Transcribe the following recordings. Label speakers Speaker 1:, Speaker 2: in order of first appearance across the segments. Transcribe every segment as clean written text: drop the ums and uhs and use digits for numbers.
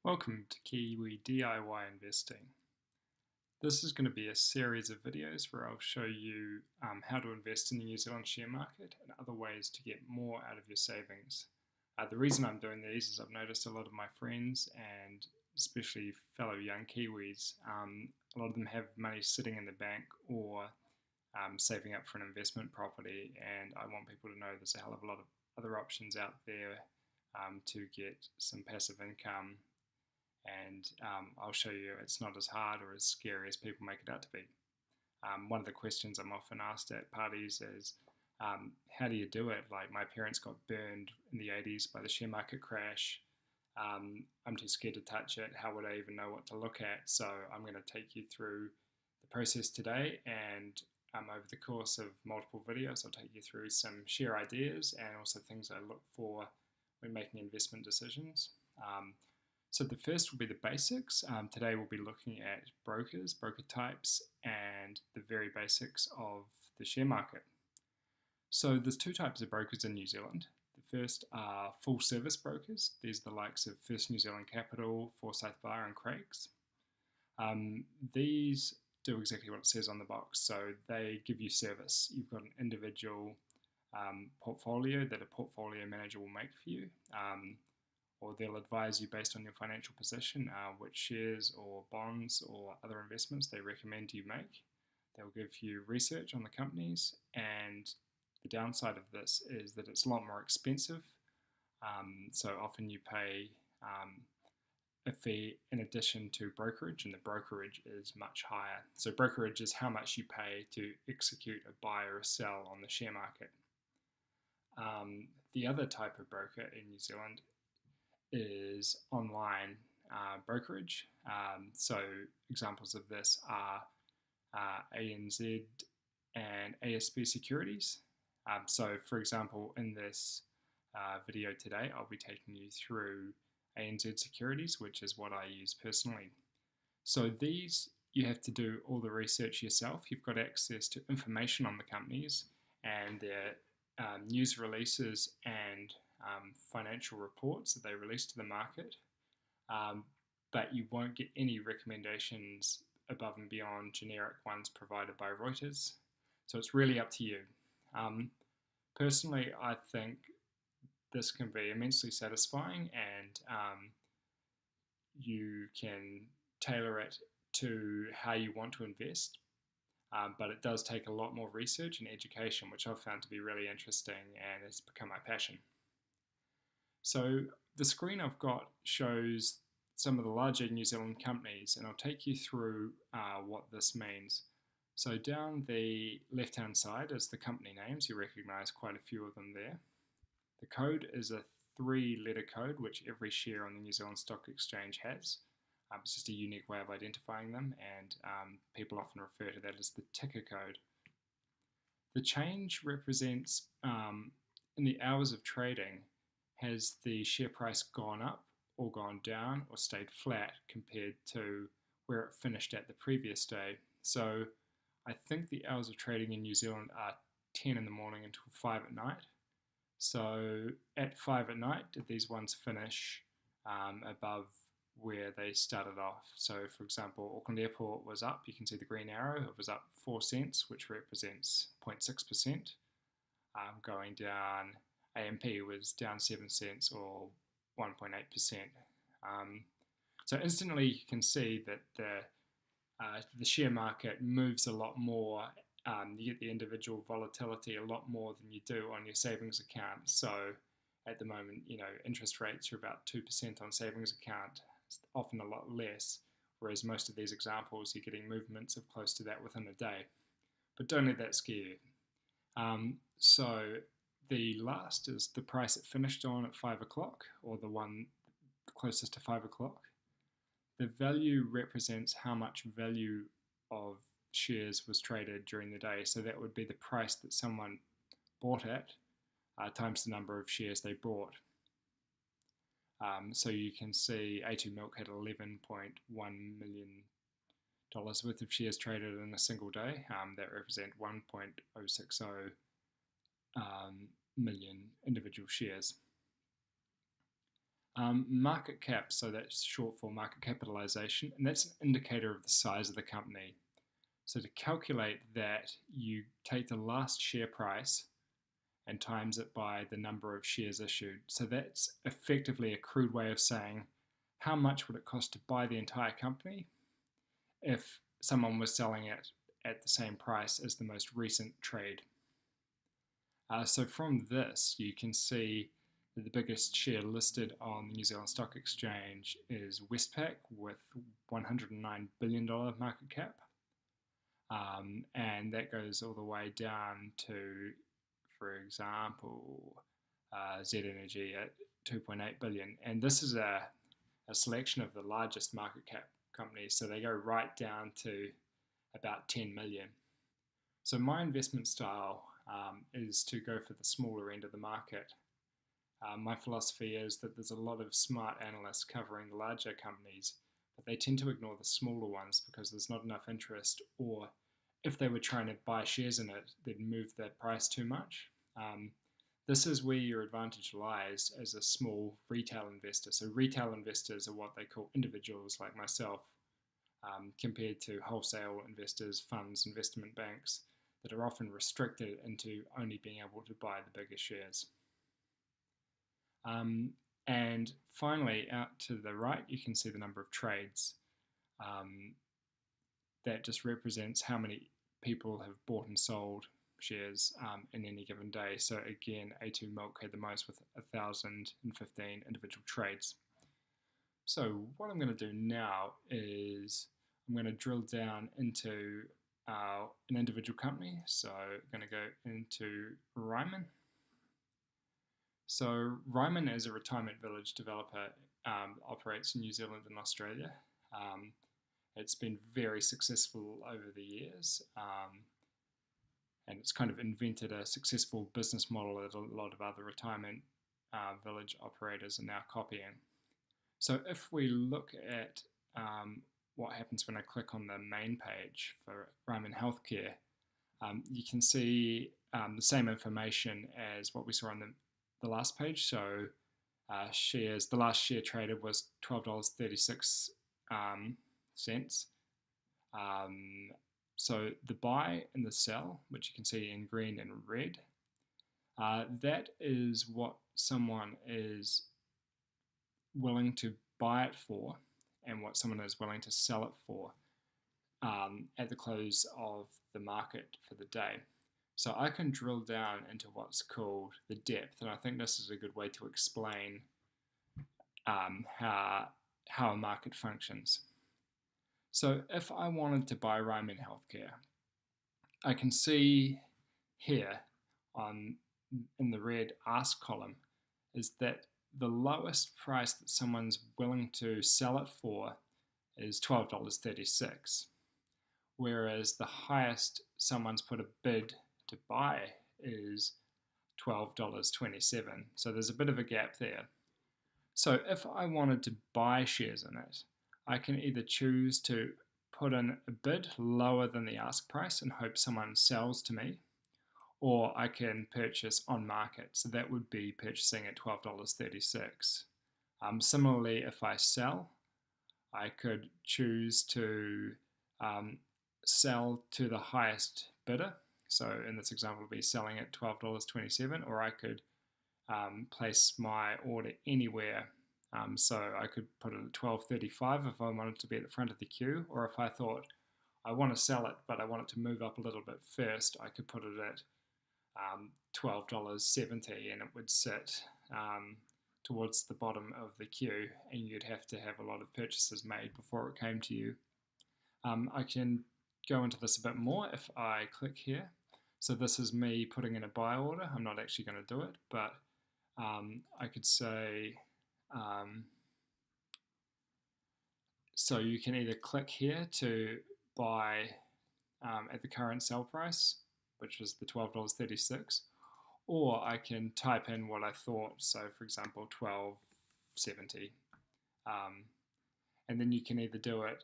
Speaker 1: Welcome to Kiwi DIY Investing. This is going to be a series of videos where I'll show you how to invest in the New Zealand share market and other ways to get more out of your savings. The reason I'm doing these is I've noticed a lot of my friends and especially fellow young Kiwis, a lot of them have money sitting in the bank or saving up for an investment property, and I want people to know there's a hell of a lot of other options out there to get some passive income, and I'll show you it's not as hard or as scary as people make it out to be. One of the questions I'm often asked at parties is, how do you do it? Like, my parents got burned in the 80s by the share market crash. I'm too scared to touch it. How would I even know what to look at? So I'm going to take you through the process today, and over the course of multiple videos, I'll take you through some share ideas and also things I look for when making investment decisions. So the first will be the basics. Today we'll be looking at brokers, broker types, and the very basics of the share market. So there's two types of brokers in New Zealand. The first are full service brokers. These are the likes of First New Zealand Capital, Forsyth Barr and Craigs. These do exactly what it says on the box. So they give you service. You've got an individual portfolio that a portfolio manager will make for you. Or they'll advise you based on your financial position which shares or bonds or other investments they recommend you make. They'll give you research on the companies, and the downside of this is that it's a lot more expensive. So often you pay a fee in addition to brokerage, and the brokerage is much higher. So brokerage is how much you pay to execute a buy or a sell on the share market. The other type of broker in New Zealand is online brokerage. So examples of this are ANZ and ASB securities. So for example, in this video today, I'll be taking you through ANZ securities, which is what I use personally. So these, you have to do all the research yourself. You've got access to information on the companies and their news releases and financial reports that they release to the market, but you won't get any recommendations above and beyond generic ones provided by Reuters. So it's really up to you. Personally, I think this can be immensely satisfying, and you can tailor it to how you want to invest. But it does take a lot more research and education, which I've found to be really interesting and has become my passion. So the screen I've got shows some of the larger New Zealand companies, and I'll take you through what this means. So down the left-hand side is the company names. You recognise quite a few of them there. The code is a 3-letter code, which every share on the New Zealand Stock Exchange has. It's just a unique way of identifying them, and people often refer to that as the ticker code. The change represents, in the hours of trading, has the share price gone up or gone down or stayed flat compared to where it finished at the previous day. So I think the hours of trading in New Zealand are 10 in the morning until 5 at night. So at 5 at night, did these ones finish above where they started off? So for example, Auckland Airport was up. You can see the green arrow. It was up 4 cents, which represents 0.6%. Going down, AMP was down 7 cents or 1.8%. So instantly you can see that the share market moves a lot more. You get the individual volatility a lot more than you do on your savings account. So at the moment, interest rates are about 2% on savings account, often a lot less, whereas most of these examples you're getting movements of close to that within a day. But don't let that scare you. So the last is the price it finished on at 5 o'clock, or the one closest to 5 o'clock. The value represents how much value of shares was traded during the day. So that would be the price that someone bought at times the number of shares they bought. So you can see A2 Milk had $11.1 million worth of shares traded in a single day. That represent 1.060 million individual shares. Market cap, so that's short for market capitalization, and that's an indicator of the size of the company. So to calculate that, you take the last share price and times it by the number of shares issued. So that's effectively a crude way of saying how much would it cost to buy the entire company if someone was selling it at the same price as the most recent trade. So from this, you can see that the biggest share listed on the New Zealand Stock Exchange is Westpac with $109 billion market cap. And that goes all the way down to, for example, Z Energy at 2.8 billion. And this is a selection of the largest market cap companies, so they go right down to about 10 million. So my investment style is to go for the smaller end of the market. My philosophy is that there's a lot of smart analysts covering the larger companies, but they tend to ignore the smaller ones because there's not enough interest, or if they were trying to buy shares in it, they'd move the price too much. This is where your advantage lies as a small retail investor. So retail investors are what they call individuals like myself, compared to wholesale investors, funds, investment banks that are often restricted into only being able to buy the bigger shares. And finally, out to the right, you can see the number of trades. That just represents how many people have bought and sold shares in any given day. So again, A2 Milk had the most with 1,015 individual trades. So what I'm going to do now is I'm going to drill down into an individual company. So I'm going to go into Ryman. So Ryman is a retirement village developer, operates in New Zealand and Australia. It's been very successful over the years, and it's kind of invented a successful business model that a lot of other retirement village operators are now copying. So if we look at what happens when I click on the main page for Ryman Healthcare, you can see the same information as what we saw on the last page. So shares, the last share traded was $12.36. So the buy and the sell, which you can see in green and red, that is what someone is willing to buy it for and what someone is willing to sell it for at the close of the market for the day. So I can drill down into what's called the depth, and I think this is a good way to explain how a market functions. So if I wanted to buy Ryman Healthcare, I can see here in the red ask column is that the lowest price that someone's willing to sell it for is $12.36, whereas the highest someone's put a bid to buy is $12.27. So there's a bit of a gap there. So if I wanted to buy shares in it, I can either choose to put in a bid lower than the ask price and hope someone sells to me, or I can purchase on market. So that would be purchasing at $12.36. Similarly, if I sell, I could choose to sell to the highest bidder. So in this example, it would be selling at $12.27, or I could place my order anywhere. So I could put it at $12.35 if I wanted to be at the front of the queue, or if I thought I want to sell it but I want it to move up a little bit first, I could put it at $12.70, and it would sit towards the bottom of the queue, and you'd have to have a lot of purchases made before it came to you. I can go into this a bit more if I click here. So this is me putting in a buy order. I'm not actually going to do it, but I could say, so you can either click here to buy at the current sell price, which was the $12.36, or I can type in what I thought, so for example $12.70, and then you can either do it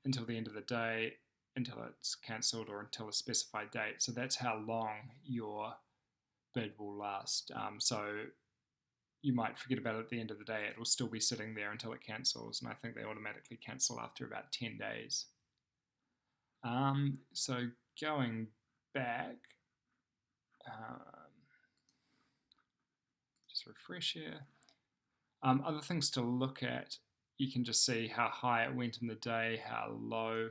Speaker 1: until the end of the day, until it's cancelled, or until a specified date. So that's how long your bid will last. So you might forget about it at the end of the day. It will still be sitting there until it cancels, and I think they automatically cancel after about 10 days. So going back, just refresh here. Other things to look at, you can just see how high it went in the day, how low.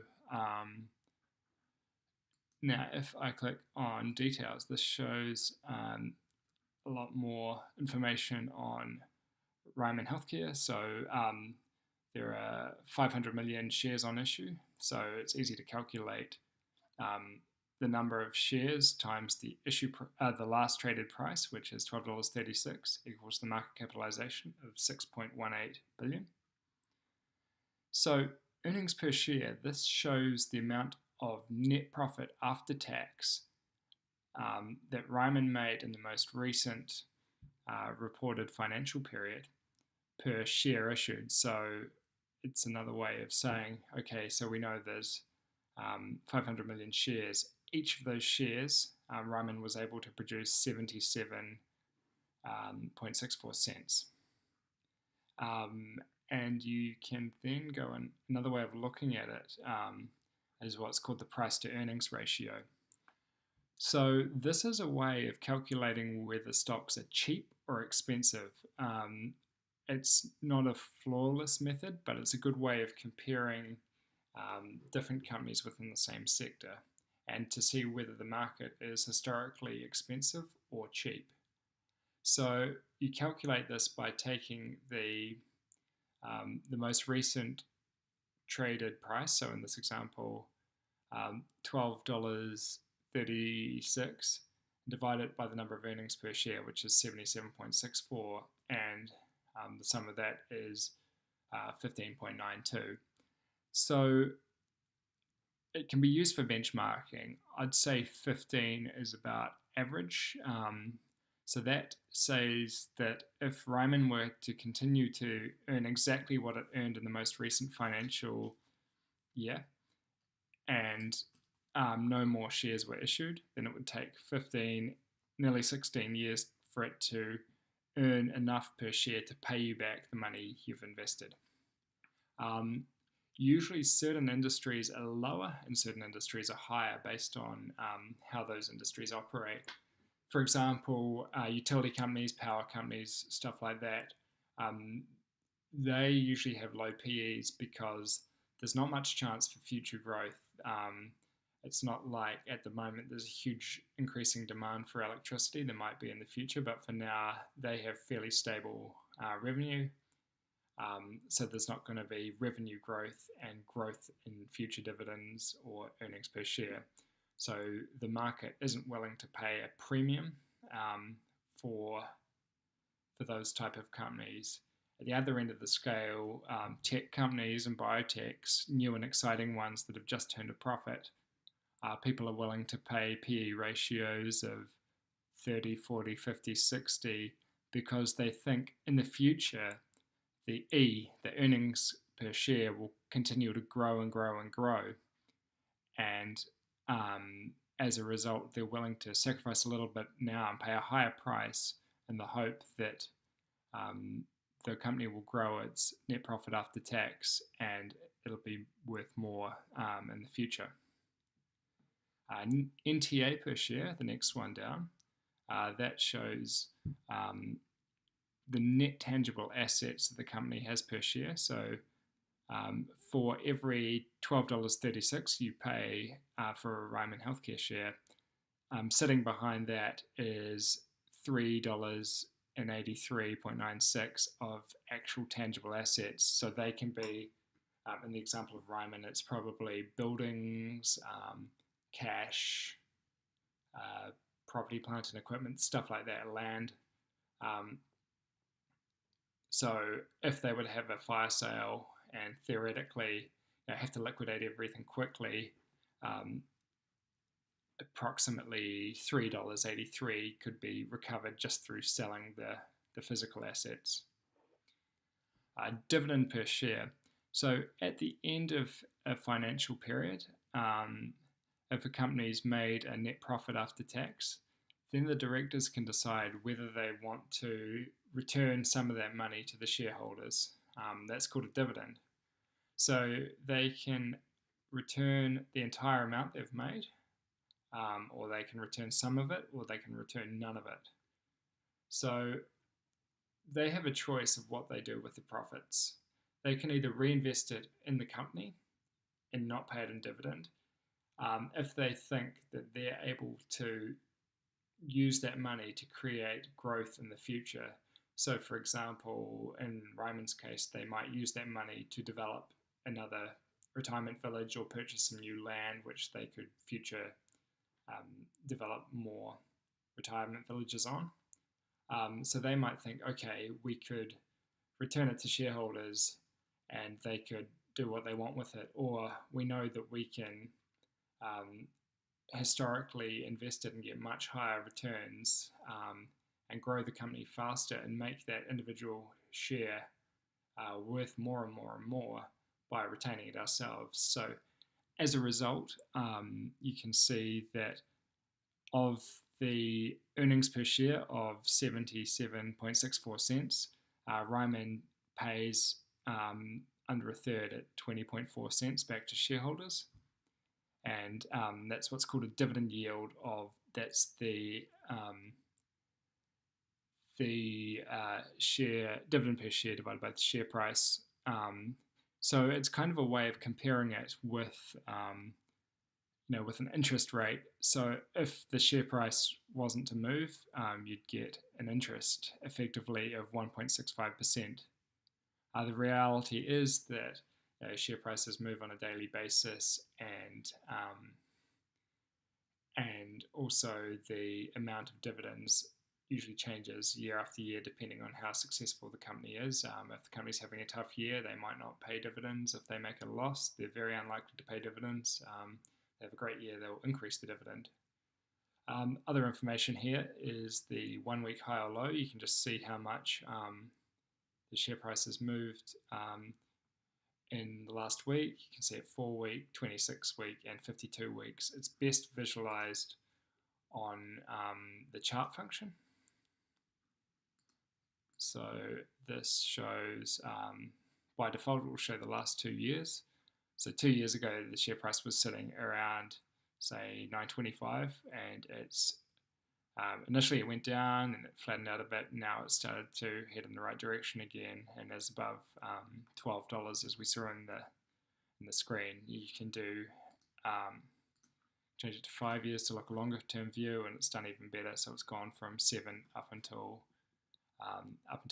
Speaker 1: Now, if I click on details, this shows a lot more information on Ryman Healthcare. So there are 500 million shares on issue, so it's easy to calculate the number of shares times the the last traded price, which is $12.36, equals the market capitalization of 6.18 billion. So earnings per share, this shows the amount of net profit after tax that Ryman made in the most recent reported financial period per share issued. So it's another way of saying, okay, so we know there's 500 million shares. Each of those shares, Ryman was able to produce 77.64 cents. And you can then go in, another way of looking at it is what's called the price to earnings ratio. So this is a way of calculating whether stocks are cheap or expensive. It's not a flawless method, but it's a good way of comparing different companies within the same sector and to see whether the market is historically expensive or cheap. So you calculate this by taking the most recent traded price, so in this example, $12.36, divide it by the number of earnings per share, which is 77.64, and the sum of that is 15.92. So it can be used for benchmarking. I'd say 15 is about average. So that says that if Ryman were to continue to earn exactly what it earned in the most recent financial year, and no more shares were issued, then it would take 15, nearly 16 years for it to earn enough per share to pay you back the money you've invested. Usually certain industries are lower and certain industries are higher based on how those industries operate. For example, utility companies, power companies, stuff like that, they usually have low PEs because there's not much chance for future growth. It's not like at the moment there's a huge increasing demand for electricity. There might be in the future, but for now they have fairly stable revenue. So there's not going to be revenue growth and growth in future dividends or earnings per share. So the market isn't willing to pay a premium for those type of companies. At the other end of the scale, tech companies and biotechs, new and exciting ones that have just turned a profit, people are willing to pay PE ratios of 30, 40, 50, 60 because they think in the future the earnings per share, will continue to grow and grow and grow. And as a result, they're willing to sacrifice a little bit now and pay a higher price in the hope that the company will grow its net profit after tax and it'll be worth more in the future. NTA per share, the next one down, that shows the net tangible assets that the company has per share. So for every $12.36 you pay for a Ryman Healthcare share, sitting behind that is $3.83.96 of actual tangible assets. So they can be, in the example of Ryman, it's probably buildings, cash, property, plant and equipment, stuff like that, land. So if they would have a fire sale and theoretically have to liquidate everything quickly, approximately $3.83 could be recovered just through selling the physical assets. Dividend per share. So at the end of a financial period, if a company's made a net profit after tax, then the directors can decide whether they want to return some of that money to the shareholders. That's called a dividend. So they can return the entire amount they've made, or they can return some of it, or they can return none of it. So they have a choice of what they do with the profits. They can either reinvest it in the company and not pay it in dividend, if they think that they're able to use that money to create growth in the future. So, for example, in Ryman's case, they might use that money to develop another retirement village or purchase some new land, which they could future develop more retirement villages on. So they might think, okay, we could return it to shareholders and they could do what they want with it, or we know that we can historically invest it and get much higher returns, and grow the company faster and make that individual share worth more and more and more by retaining it ourselves. So as a result, you can see that of the earnings per share of 77.64 cents, Ryman pays under a third at 20.4 cents back to shareholders. And that's what's called a dividend yield that's the share dividend per share divided by the share price. So it's kind of a way of comparing it with with an interest rate. So if the share price wasn't to move, you'd get an interest effectively of 1.65%. The reality is that share prices move on a daily basis, and also the amount of dividends usually changes year after year depending on how successful the company is. If the company's having a tough year, they might not pay dividends. If they make a loss, they're very unlikely to pay dividends. They have a great year, they'll increase the dividend. Other information here is the 1 week high or low. You can just see how much the share price has moved in the last week. You can see it 4 week, 26 week, and 52 weeks. It's best visualized on the chart function. So this shows, by default, it will show the last 2 years. So 2 years ago, the share price was sitting around, say, $9.25, and it's initially it went down and it flattened out a bit. Now it started to head in the right direction again and is above $12, as we saw in the screen. You can do change it to 5 years to look a longer term view, and it's done even better. So it's gone from 7 up until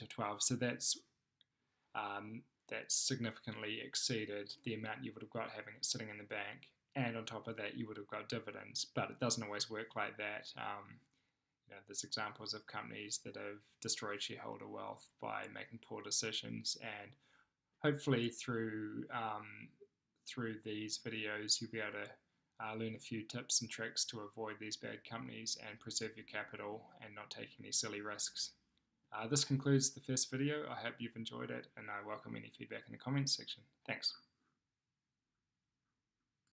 Speaker 1: 12. So that's significantly exceeded the amount you would have got having it sitting in the bank. And on top of that, you would have got dividends. But it doesn't always work like that. There's examples of companies that have destroyed shareholder wealth by making poor decisions. And hopefully through these videos, you'll be able to learn a few tips and tricks to avoid these bad companies and preserve your capital and not take any silly risks. This concludes the first video. I hope you've enjoyed it, and I welcome any feedback in the comments section. Thanks.